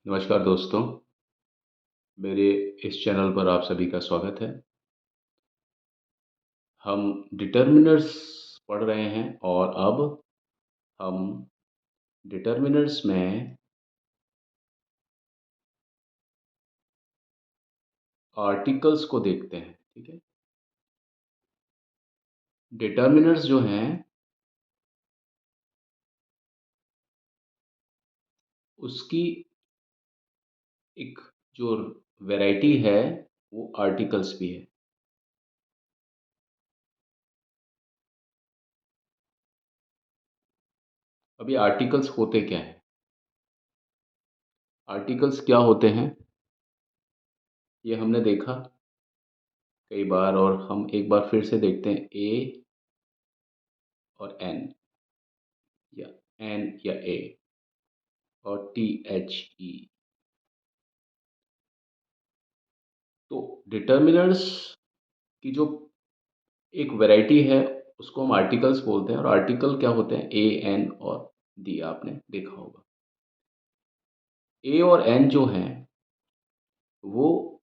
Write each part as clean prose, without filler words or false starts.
नमस्कार दोस्तों, मेरे इस चैनल पर आप सभी का स्वागत है। हम डिटर्मिनर्स पढ़ रहे हैं और अब हम डिटर्मिनर्स में आर्टिकल्स को देखते हैं, ठीक है? डिटर्मिनर्स जो हैं, उसकी एक जो वैरायटी है, वो आर्टिकल्स भी है। अब ये आर्टिकल्स होते क्या हैं? आर्टिकल्स क्या होते हैं, ये हमने देखा कई बार और हम एक बार फिर से देखते हैं। ए और एन या एन या ए और टी एच ई। तो डिटर्मिनर्स की जो एक वैरायटी है, उसको हम आर्टिकल्स बोलते हैं। और आर्टिकल क्या होते हैं? ए, एन और दी, आपने देखा होगा। ए और एन जो हैं, वो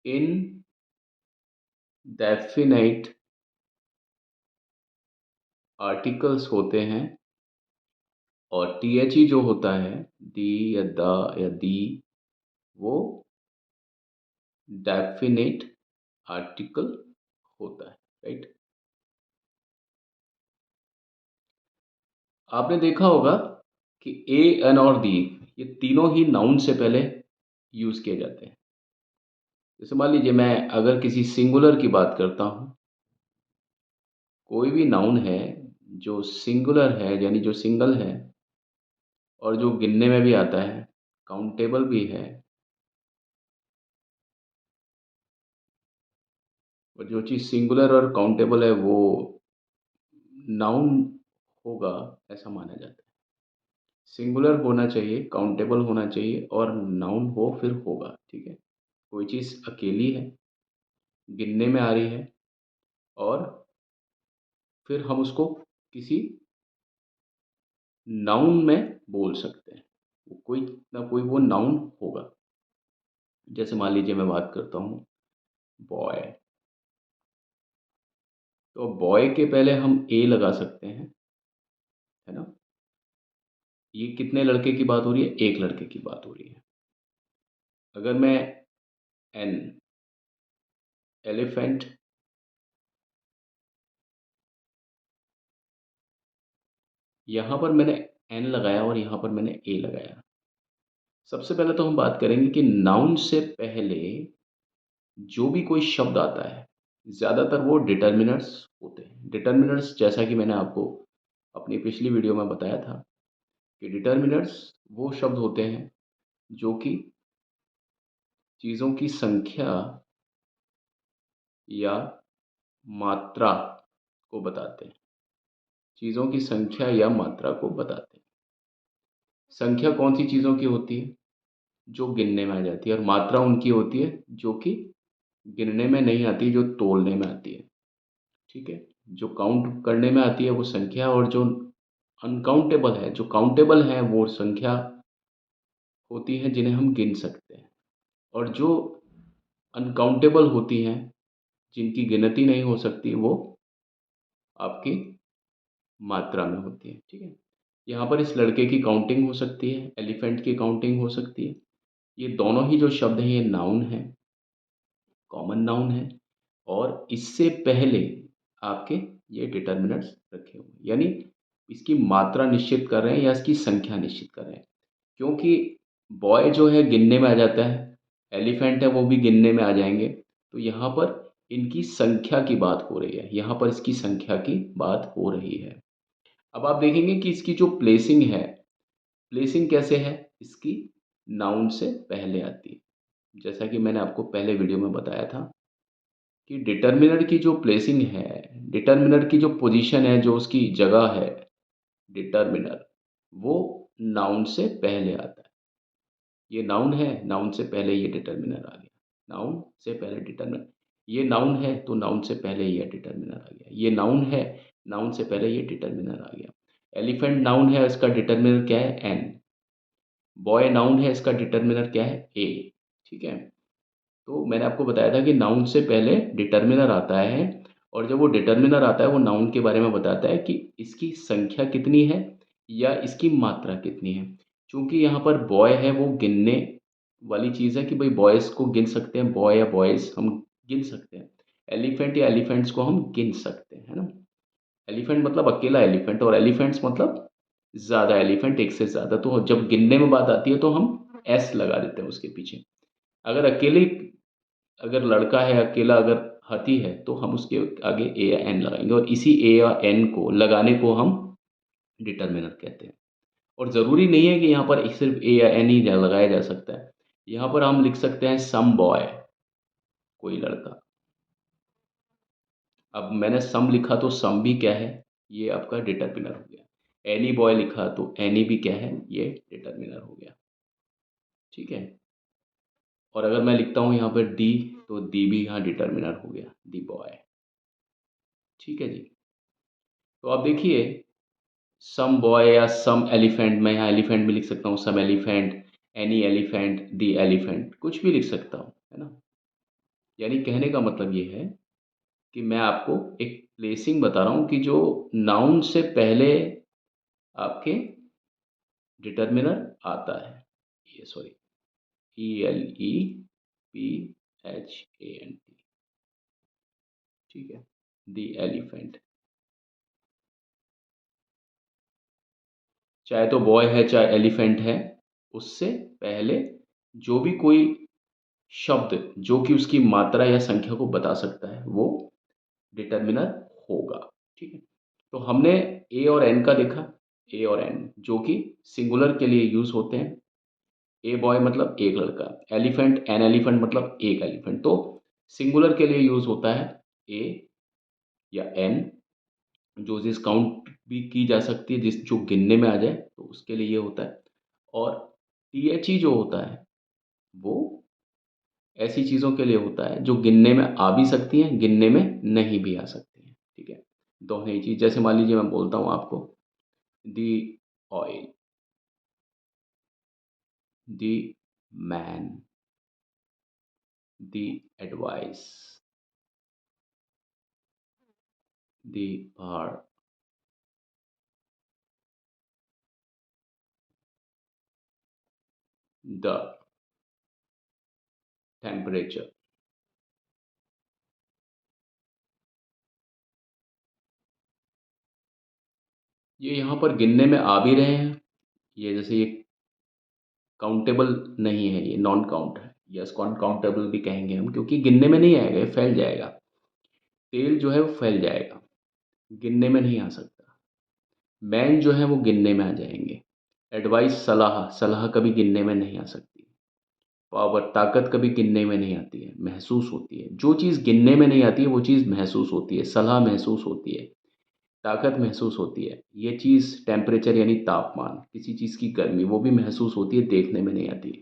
इन डेफिनाइट आर्टिकल्स होते हैं। और टी एच ई जो होता है, दी या द या दी, वो डेफिनेट आर्टिकल होता है, राइट? आपने देखा होगा कि ए, एन और दी, ये तीनों ही नाउन से पहले यूज़ किए जाते हैं। जैसे मान लीजिए, मैं अगर किसी सिंगुलर की बात करता हूँ, कोई भी नाउन है जो सिंगुलर है, यानी जो सिंगल है और जो गिनने में भी आता है, काउंटेबल भी है, और जो चीज़ सिंगुलर और काउंटेबल है वो नाउन होगा, ऐसा माना जाता है। सिंगुलर होना चाहिए, काउंटेबल होना चाहिए और नाउन हो फिर होगा, ठीक है? कोई चीज़ अकेली है, गिनने में आ रही है और फिर हम उसको किसी नाउन में बोल सकते हैं। वो कोई ना कोई वो नाउन होगा। जैसे मान लीजिए, मैं बात करता हूँ बॉय। तो बॉय के पहले हम ए लगा सकते हैं, है ना? ये कितने लड़के की बात हो रही है? एक लड़के की बात हो रही है। अगर मैं एन, एलिफेंट, यहाँ पर मैंने एन लगाया और यहाँ पर मैंने ए लगाया। सबसे पहले तो हम बात करेंगे कि नाउन से पहले जो भी कोई शब्द आता है, ज़्यादातर वो डिटर्मिनर्स होते हैं। डिटर्मिनर्स, जैसा कि मैंने आपको अपनी पिछली वीडियो में बताया था, कि डिटर्मिनर्स वो शब्द होते हैं जो कि चीज़ों की संख्या या मात्रा को बताते हैं। चीज़ों की संख्या या मात्रा को बताते हैं। संख्या कौन सी चीज़ों की होती है? जो गिनने में आ जाती है। और मात्रा उनकी होती है जो कि गिनने में नहीं आती, जो तोलने में आती है, ठीक है? जो काउंट करने में आती है वो संख्या, और जो अनकाउंटेबल है, जो काउंटेबल है, वो संख्या होती है जिन्हें हम गिन सकते हैं। और जो अनकाउंटेबल होती हैं, जिनकी गिनती नहीं हो सकती, वो आपकी मात्रा में होती है, ठीक है? यहाँ पर इस लड़के की काउंटिंग हो सकती है, एलिफेंट की काउंटिंग हो सकती है। ये दोनों ही जो शब्द हैं, ये नाउन हैं, कॉमन नाउन हैं। और इससे पहले आपके ये डिटर्मिनर्स रखे हुए हैं, यानी इसकी मात्रा निश्चित कर रहे हैं या इसकी संख्या निश्चित कर रहे हैं। क्योंकि बॉय जो है गिनने में आ जाता है, एलिफेंट है वो भी गिनने में आ जाएँगे। तो यहाँ पर इनकी संख्या की बात हो रही है, यहाँ पर इसकी संख्या की बात हो रही है। अब आप देखेंगे कि इसकी जो प्लेसिंग है, प्लेसिंग कैसे है? इसकी नाउन से पहले आती है। जैसा कि मैंने आपको पहले वीडियो में बताया था कि डिटर्मिनर की जो प्लेसिंग है, डिटर्मिनर की जो पोज़ीशन है, जो उसकी जगह है, डिटर्मिनर, वो नाउन से पहले आता है। ये नाउन है, नाउन से पहले ये डिटर्मिनर आ गया। नाउन से पहले डिटर्मिनर। ये नाउन है, तो नाउन से पहले ये डिटर्मिनर आ गया। ये नाउन है, नाउन से पहले ये डिटर्मिनर आ गया। एलिफेंट नाउन है, इसका डिटर्मिनर क्या है? एन। बॉय नाउन है, इसका डिटर्मिनर क्या है? ए। ठीक है, तो मैंने आपको बताया था कि नाउन से पहले डिटर्मिनर आता है, और जब वो डिटर्मिनर आता है वो नाउन के बारे में बताता है कि इसकी संख्या कितनी है या इसकी मात्रा कितनी है। चूँकि यहाँ पर बॉय है, वो गिनने वाली चीज़ है कि भाई बॉयज़ को गिन सकते हैं, बॉय या बॉयज़ हम गिन सकते हैं। एलिफेंट या एलिफेंट्स को हम गिन सकते हैं, है ना? एलिफेंट मतलब अकेला एलिफेंट, और एलिफेंट्स मतलब ज़्यादा एलिफेंट, एक से ज़्यादा। तो जब गिनने में बात आती है तो हम एस लगा देते हैं उसके पीछे। अगर अकेले, अगर लड़का है अकेला, अगर हाथी है, तो हम उसके आगे ए या एन लगाएंगे, और इसी ए या एन को लगाने को हम डिटर्मिनर कहते हैं। और ज़रूरी नहीं है कि यहाँ पर सिर्फ ए या एन ही लगाया जा सकता है। यहाँ पर हम लिख सकते हैं सम बॉय, कोई लड़का। अब मैंने सम लिखा तो सम भी क्या है? ये आपका डिटर्मिनर हो गया। एनी बॉय लिखा तो एनी भी क्या है? ये डिटर्मिनर हो गया। ठीक है, और अगर मैं लिखता हूँ यहाँ पर डी, तो डी भी यहाँ डिटर्मिनर हो गया, दी बॉय। ठीक है जी। तो आप देखिए, सम बॉय या सम एलिफेंट, मैं यहाँ एलिफेंट भी लिख सकता हूँ, some elephant, any elephant, the elephant, कुछ भी लिख सकता हूँ, है ना? यानी कहने का मतलब ये है कि मैं आपको एक प्लेसिंग बता रहा हूँ कि जो नाउन से पहले आपके डिटर्मिनर आता है, ये sorry, E L E P H A N T. ठीक है, दी एलिफेंट, चाहे तो बॉय है चाहे एलिफेंट है, उससे पहले जो भी कोई शब्द जो कि उसकी मात्रा या संख्या को बता सकता है, वो डिटर्मिनर होगा। ठीक है, तो हमने ए और एन का देखा। ए और एन जो कि सिंगुलर के लिए यूज़ होते हैं। ए बॉय मतलब एक लड़का, एलिफेंट, एन एलिफेंट मतलब एक एलिफेंट। तो सिंगुलर के लिए यूज़ होता है ए या एन, जो चीज़ काउंट भी की जा सकती है, जिस जो गिनने में आ जाए, तो उसके लिए ये होता है। और टी एच ई जो होता है, वो ऐसी चीज़ों के लिए होता है जो गिनने में आ भी सकती हैं, गिनने में नहीं भी आ सकती हैं। ठीक है, दोनों ही चीज़। जैसे मान लीजिए मैं बोलता हूँ आपको the oil, the man, the advice, the bar, the temperature. ये यहाँ पर गिनने में आ भी रहे हैं। ये जैसे ये काउंटेबल नहीं है, ये नॉन काउंट है, या इसको अनकाउंटेबल भी कहेंगे हम, क्योंकि गिनने में नहीं आएगा, ये फैल जाएगा। तेल जो है वो फैल जाएगा, गिनने में नहीं आ सकता। मैन जो है वो गिनने में आ जाएंगे। एडवाइस, सलाह, सलाह कभी गिनने में नहीं आ सकती। पावर, ताकत कभी गिनने में नहीं आती है, महसूस होती है। जो चीज़ गिनने में नहीं आती है वो चीज़ महसूस होती है। सलाह महसूस होती है, ताकत महसूस होती है। ये चीज़ टेम्परेचर यानी तापमान, किसी चीज़ की गर्मी, वो भी महसूस होती है, देखने में नहीं आती है।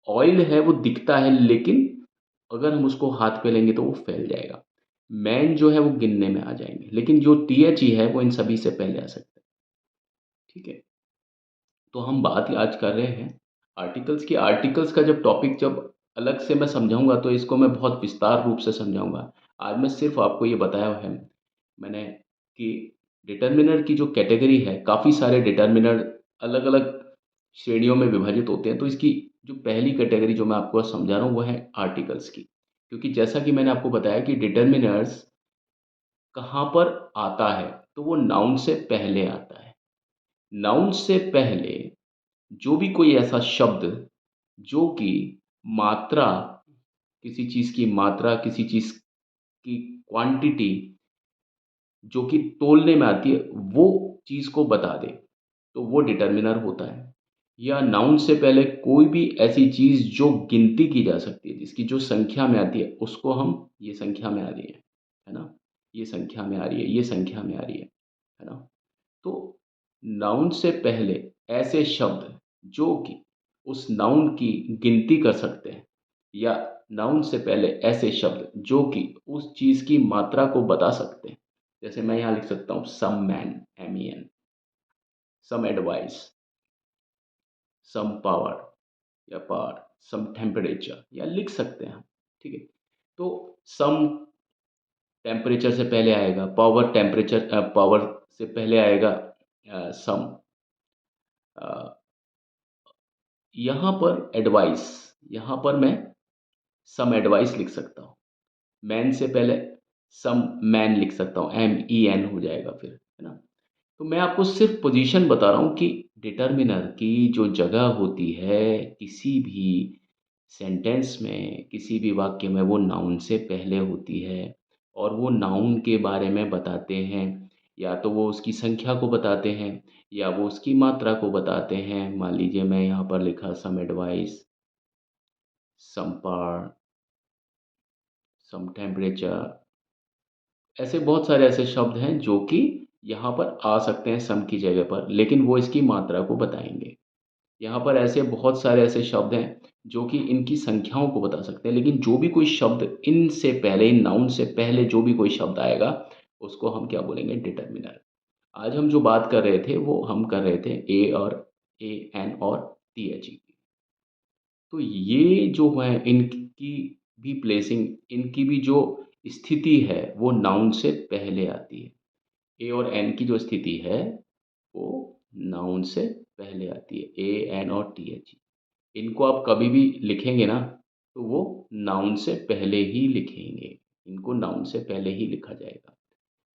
ऑयल है वो दिखता है, लेकिन अगर हम उसको हाथ पे लेंगे तो वो फैल जाएगा। मैन जो है वो गिनने में आ जाएंगे, लेकिन जो टी एच ई है वो इन सभी से पहले आ सकता है। ठीक है, तो हम बात आज कर रहे हैं आर्टिकल्स की। आर्टिकल्स का जब टॉपिक जब अलग से मैं समझाऊंगा तो इसको मैं बहुत विस्तार रूप से समझाऊंगा। आज मैं सिर्फ आपको ये बताया है मैंने कि डिटर्मिनर की जो कैटेगरी है, काफ़ी सारे डिटर्मिनर अलग अलग श्रेणियों में विभाजित होते हैं। तो इसकी जो पहली कैटेगरी जो मैं आपको समझा रहा हूँ वो है आर्टिकल्स की। क्योंकि जैसा कि मैंने आपको बताया कि डिटर्मिनर्स कहाँ पर आता है, तो वो नाउन से पहले आता है। नाउन से पहले जो भी कोई ऐसा शब्द जो कि मात्रा, किसी चीज़ की मात्रा, किसी चीज़ की क्वांटिटी जो कि तौलने में आती है, वो चीज़ को बता दे, तो वो डिटर्मिनर होता है। या नाउन से पहले कोई भी ऐसी चीज़ जो गिनती की जा सकती है, जिसकी जो संख्या में आती है, उसको हम ये संख्या में आ रही है ना? ये संख्या में आ रही है, ये संख्या में आ रही है ना? तो नाउन से पहले ऐसे शब्द जो कि उस नाउन की गिनती कर सकते हैं, या नाउन से पहले ऐसे शब्द जो कि उस चीज़ की मात्रा को बता सकते हैं। जैसे मैं यहाँ लिख सकता हूँ some man, M E N, some advice, some power या पावर, सम टेम्परेचर या लिख सकते हैं हम, ठीक है। तो सम टेम्परेचर से पहले आएगा, पावर टेम्परेचर पावर से पहले आएगा सम। यहाँ पर एडवाइस, यहाँ पर मैं सम एडवाइस लिख सकता हूँ। मैन से पहले सम मैन लिख सकता हूँ, MEN हो जाएगा फिर, है ना। तो मैं आपको सिर्फ पोजीशन बता रहा हूँ कि डिटर्मिनर की जो जगह होती है किसी भी सेंटेंस में, किसी भी वाक्य में, वो नाउन से पहले होती है। और वो नाउन के बारे में बताते हैं, या तो वो उसकी संख्या को बताते हैं या वो उसकी मात्रा को बताते हैं। मान लीजिए मैं यहाँ पर लिखा some advice, some power, some temperature. ऐसे बहुत सारे ऐसे शब्द हैं जो कि यहाँ पर आ सकते हैं सम की जगह पर, लेकिन वो इसकी मात्रा को बताएंगे। यहाँ पर ऐसे बहुत सारे ऐसे शब्द हैं जो कि इनकी संख्याओं को बता सकते हैं, लेकिन जो भी कोई शब्द इनसे पहले, इन नाउन से पहले जो भी कोई शब्द आएगा उसको हम क्या बोलेंगे, डिटर्मिनर। आज हम जो बात कर रहे थे वो हम कर रहे थे AN और THE की। तो ये जो है इनकी भी प्लेसिंग, इनकी भी जो स्थिति है वो नाउन से पहले आती है। ए और एन की जो स्थिति है वो नाउन से पहले आती है, AN और THE। इनको आप कभी भी लिखेंगे ना तो वो नाउन से पहले ही लिखेंगे, इनको नाउन से पहले ही लिखा जाएगा।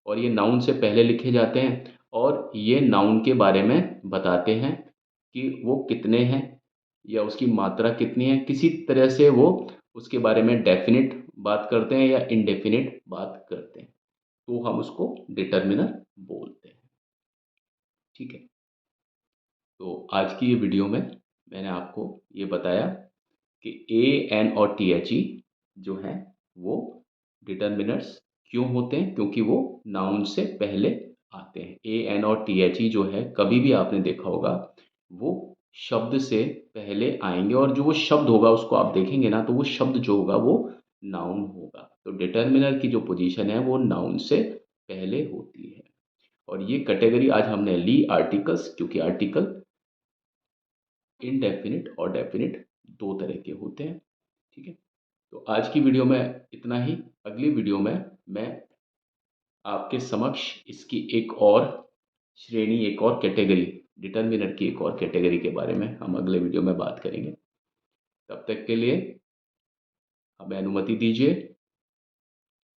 और ये नाउन से पहले लिखे जाते हैं और ये नाउन के बारे में बताते हैं कि वो कितने हैं या उसकी मात्रा कितनी है। किसी तरह से वो उसके बारे में डेफिनिट बात करते हैं या इनडेफिनिट बात करते हैं, तो हम उसको डिटर्मिनर बोलते हैं, ठीक है। तो आज की ये वीडियो में मैंने आपको ये बताया कि AN और THE जो हैं वो डिटर्मिनर्स क्यों होते हैं, क्योंकि वो नाउन से पहले आते हैं। AN और THE जो है कभी भी आपने देखा होगा वो शब्द से पहले आएंगे, और जो वो शब्द होगा उसको आप देखेंगे ना तो वो शब्द जो होगा वो नाउन होगा। तो डिटर्मिनर की जो पोजीशन है वो नाउन से पहले होती है। और ये कैटेगरी आज हमने ली आर्टिकल्स, क्योंकि आर्टिकल इनडेफिनिट और डेफिनिट दो तरह के होते हैं, ठीक है। तो आज की वीडियो में इतना ही। अगली वीडियो में मैं आपके समक्ष इसकी एक और श्रेणी, एक और कैटेगरी, डिटर्मिनर की एक और कैटेगरी के बारे में हम अगले वीडियो में बात करेंगे। तब तक के लिए हमें अनुमति दीजिए।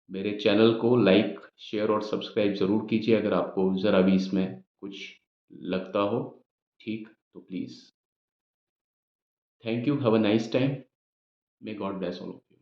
मेरे चैनल को लाइक, शेयर और सब्सक्राइब ज़रूर कीजिए अगर आपको ज़रा भी इसमें कुछ लगता हो ठीक तो please. Thank you, have a nice time, may God bless all of you.